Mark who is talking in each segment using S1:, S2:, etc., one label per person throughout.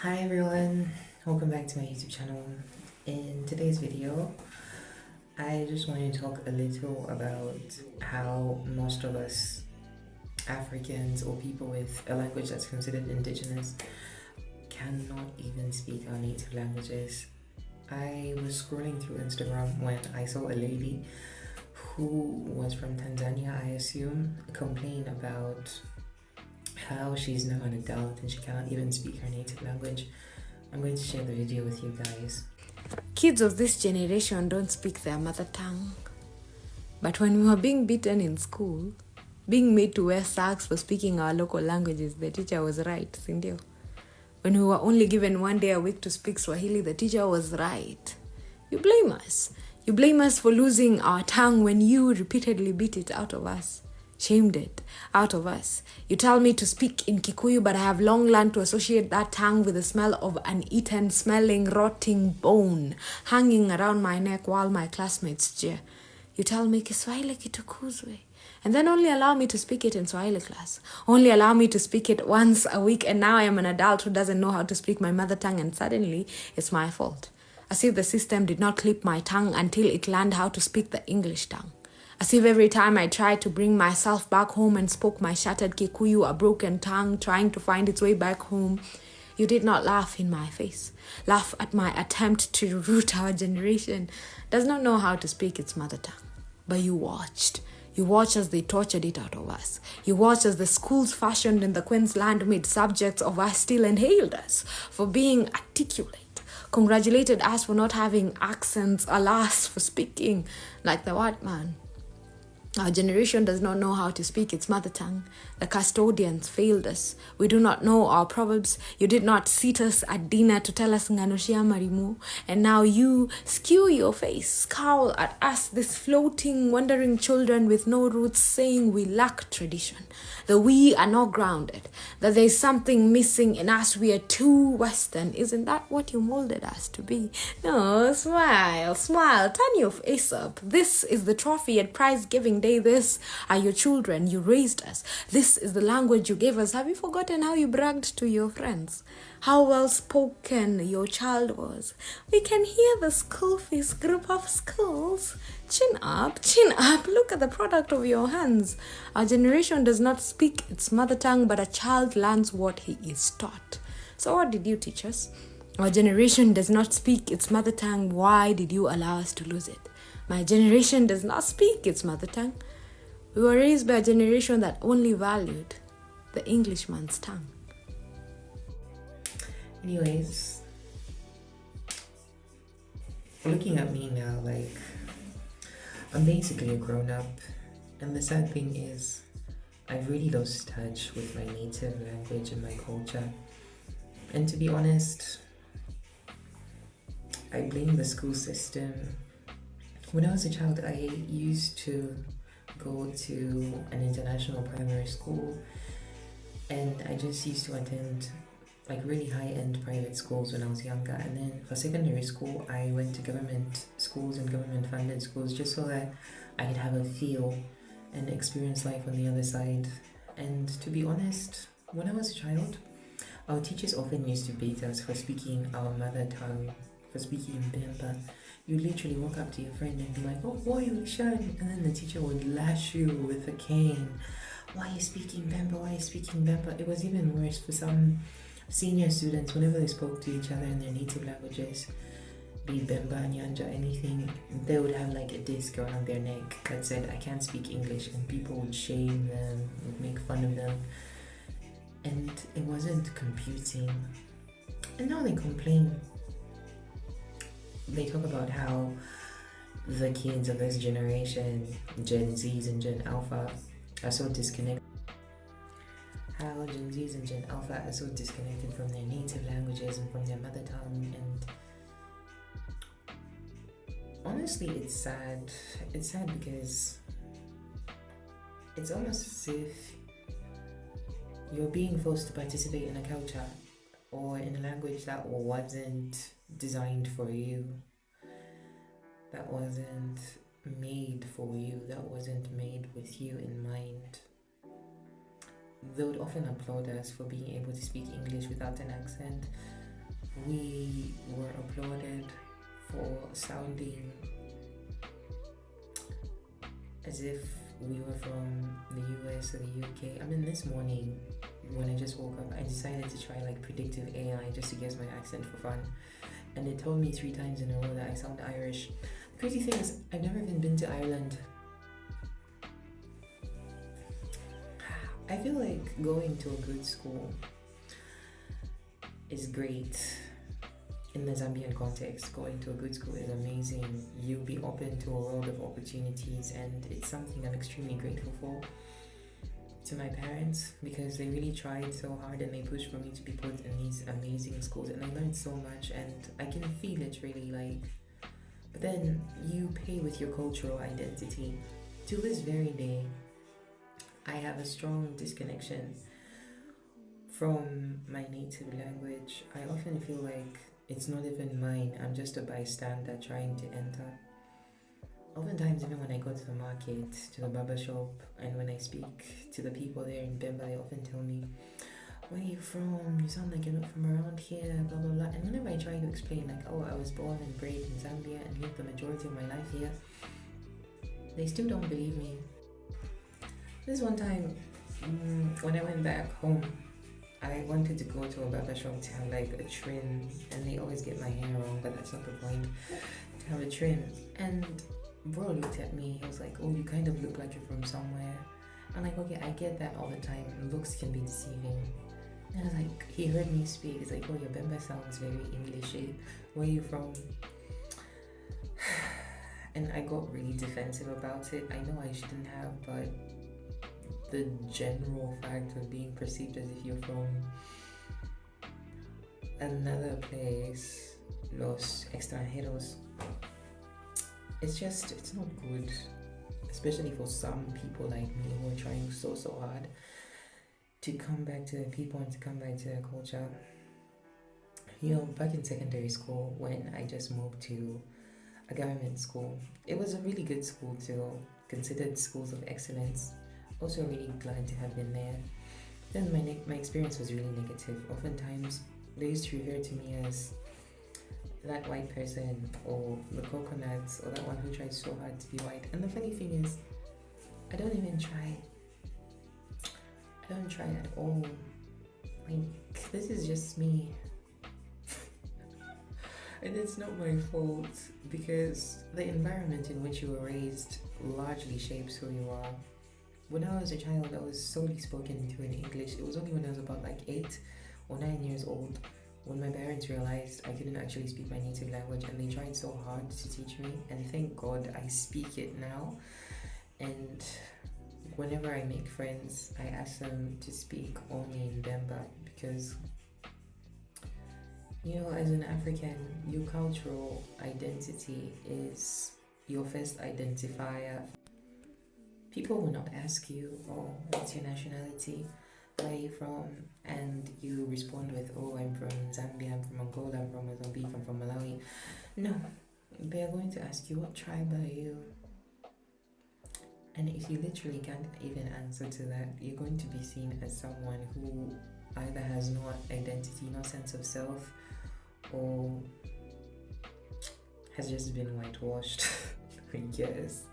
S1: Hi everyone, welcome back to my YouTube channel. In today's video, I just want to talk a little about how most of us Africans or people with a language that's considered indigenous cannot even speak our native languages. I was scrolling through Instagram when I saw a lady who was from Tanzania, I assume, complain about how she's now an adult and she cannot even speak her native language. I'm going to share the video with you guys.
S2: Kids of this generation don't speak their mother tongue. But when we were being beaten in school, being made to wear socks for speaking our local languages, the teacher was right, sindio? When we were only given 1 day a week to speak Swahili, the teacher was right. You blame us. You blame us for losing our tongue when you repeatedly beat it out of us. Shamed it out of us. You tell me to speak in Kikuyu, but I have long learned to associate that tongue with the smell of an eaten, smelling, rotting bone hanging around my neck while my classmates jeer. You tell me Kiswahili kitukuzwe, and then only allow me to speak it in Swahili class. Only allow me to speak it once a week, and now I am an adult who doesn't know how to speak my mother tongue, and suddenly it's my fault. As if the system did not clip my tongue until it learned how to speak the English tongue. As if every time I tried to bring myself back home and spoke my shattered Kikuyu, a broken tongue trying to find its way back home, you did not laugh in my face. Laugh at my attempt to root our generation does not know how to speak its mother tongue. But you watched. You watched as they tortured it out of us. You watched as the schools fashioned in the Queensland made subjects of us still and hailed us for being articulate. Congratulated us for not having accents, alas, for speaking like the white man. Our generation does not know how to speak its mother tongue. The custodians failed us. We do not know our proverbs. You did not seat us at dinner to tell us nganoshia marimu. And now you skew your face, scowl at us, this floating, wandering children with no roots, saying we lack tradition, that we are not grounded, that there is something missing in us, we are too Western. Isn't that what you molded us to be? No, smile, smile, turn your face up. This is the trophy at prize giving day. This are your children. You raised us. This is the language you gave us. Have you forgotten how you bragged to your friends? How well spoken your child was. We can hear the school fees group of schools. Chin up, look at the product of your hands. Our generation does not speak its mother tongue, but a child learns what he is taught. So what did you teach us? Our generation does not speak its mother tongue. Why did you allow us to lose it? My generation does not speak its mother tongue. We were raised by a generation that only valued the Englishman's tongue.
S1: Anyways, looking at me now, like, I'm basically a grown-up, and the sad thing is I've really lost touch with my native language and my culture. And to be honest, I blame the school system. When I was a child, I used to go to an international primary school, and I just used to attend like really high-end private schools when I was younger. And then for secondary school, I went to government schools and government-funded schools just so that I could have a feel and experience life on the other side. And to be honest, when I was a child, our teachers often used to beat us for speaking our mother tongue, for speaking Bemba. You literally walk up to your friend and be like, oh boy, we should. And then the teacher would lash you with a cane. Why are you speaking Bemba? Why are you speaking Bemba? It was even worse for some senior students. Whenever they spoke to each other in their native languages, be it Bemba, Nyanja, anything, they would have like a disc around their neck that said, I can't speak English. And people would shame them, would make fun of them. And it wasn't computing. And now they complain. They talk about how the kids of this generation, Gen Zs and Gen Alpha, are so disconnected. How Gen Zs and Gen Alpha are so disconnected from their native languages and from their mother tongue. And honestly, it's sad. It's sad because it's almost as if you're being forced to participate in a culture or in a language that wasn't designed for you, that wasn't made for you, that wasn't made with you in mind. They would often applaud us for being able to speak English without an accent, we were applauded for sounding as if we were from the US or the UK. I mean, this morning when I just woke up, I decided to try like predictive AI just to guess my accent for fun. And it told me 3 times in a row that I sound Irish. The crazy thing is, I've never even been to Ireland. I feel like going to a good school is great. In the Zambian context, going to a good school is amazing. You'll be open to a world of opportunities, and it's something I'm extremely grateful for to my parents, because they really tried so hard and they pushed for me to be put in these amazing schools, and I learned so much, and I can feel it really, like, but then you pay with your cultural identity. To this very day, I have a strong disconnection from my native language. I often feel like it's not even mine. I'm just a bystander trying to enter. Oftentimes, even when I go to the market, to the barber shop, and when I speak to the people there in Bemba, they often tell me, "Where are you from? You sound like you're not from around here, blah blah blah." And whenever I try to explain, like, "Oh, I was born and bred in Zambia and lived the majority of my life here," they still don't believe me. This one time, when I went back home, I wanted to go to a barber shop to have like a trim, and they always get my hair wrong, but that's not the point. To have a trim, and bro looked at me. He was like, "Oh, you kind of look like you're from somewhere." I'm like, "Okay, I get that all the time. Looks can be deceiving." And I was like, he heard me speak. He's like, "Oh, your Bemba sounds very Englishy. Where are you from?" And I got really defensive about it. I know I shouldn't have, but the general fact of being perceived as if you're from another place, los extranjeros, it's not good, especially for some people like me who are trying so hard to come back to their people and to come back to their culture. You know, back in secondary school, when I just moved to a government school, it was a really good school too, considered schools of excellence. Also really glad to have been there. Then my experience was really negative. Oftentimes they used to refer to me as that white person, or the coconuts, or that one who tried so hard to be white. And the funny thing is, I don't even try. I don't try at all. Like, this is just me. And it's not my fault, because the environment in which you were raised largely shapes who you are. When I was a child, I was solely spoken into in English. It was only when I was about like 8 or 9 years old when my parents realized I couldn't actually speak my native language, and they tried so hard to teach me, and thank God I speak it now. And whenever I make friends, I ask them to speak only in Bemba, because, you know, as an African, your cultural identity is your first identifier. People will not ask you, "Oh, what's your nationality? Where are you from?" And you respond with, "Oh, I'm from Zambia, I'm from Angola, I'm from Mozambique, I'm from Malawi." No, they are going to ask you, "What tribe are you?" And if you literally can't even answer to that, you're going to be seen as someone who either has no identity, no sense of self, or has just been whitewashed, I guess.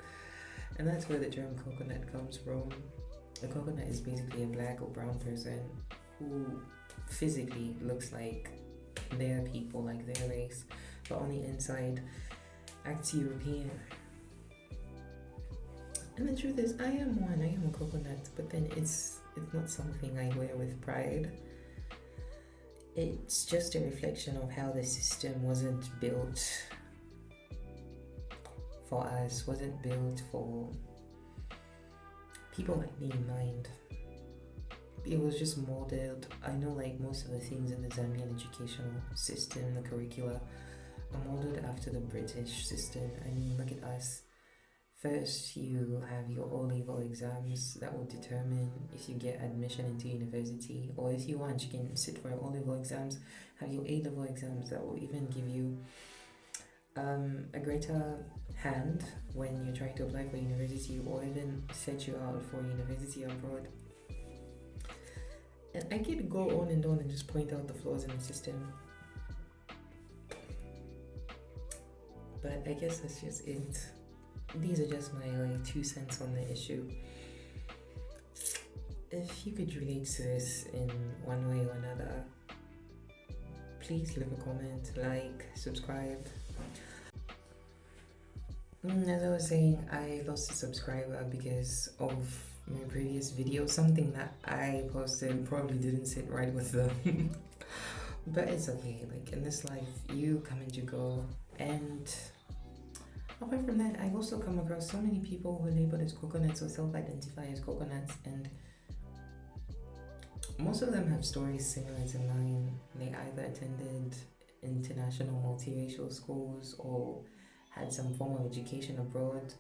S1: And that's where the term coconut comes from. A coconut is basically a black or brown person who physically looks like their people, like their race, but on the inside acts European. And the truth is, I am a coconut, but then it's not something I wear with pride. It's just a reflection of how the system wasn't built for us, wasn't built for people like me in mind. It was just molded. I know, like, most of the things in the Zambian educational system, the curricula, are molded after the British system. I mean, look at us. First, you have your O-level exams that will determine if you get admission into university, or if you want, you can sit for your O-level exams, have your A-level exams that will even give you a greater hand when you're trying to apply for university, or even set you out for university abroad. And I could go on and just point out the flaws in the system. But I guess that's just it. These are just my like 2 cents on the issue. If you could relate to this in one way or another, please leave a comment, like, subscribe. As I was saying, I lost a subscriber because of my previous video. Something that I posted probably didn't sit right with them. But it's okay, like in this life, you come and you go. And apart from that, I've also come across so many people who are labeled as coconuts or self-identify as coconuts, and most of them have stories similar to mine. They either attended international multiracial schools or had some form of education abroad,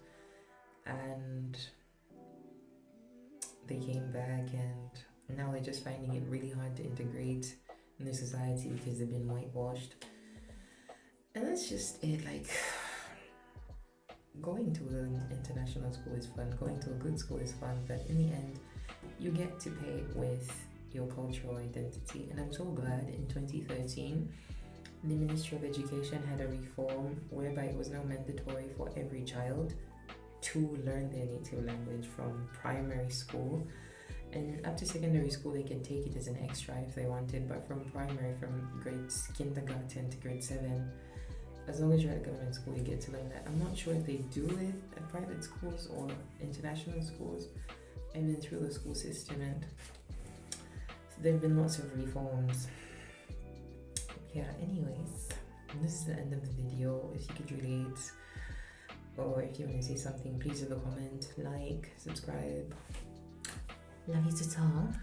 S1: and they came back and now they're just finding it really hard to integrate in the society because they've been whitewashed. And that's just it. Like, going to an international school is fun, going to a good school is fun, but in the end you get to pay with your cultural identity. And I'm so glad in 2013 the Ministry of Education had a reform whereby it was now mandatory for every child to learn their native language from primary school, and up to secondary school they can take it as an extra if they wanted, but from primary, from grades kindergarten to grade 7, as long as you're at a government school, you get to learn that. I'm not sure if they do it at private schools or international schools. I've been through the school system and there have been lots of reforms. Yeah, anyways, this is the end of the video. If you could relate, or if you want to say something, please leave a comment, like, subscribe. Love you to all.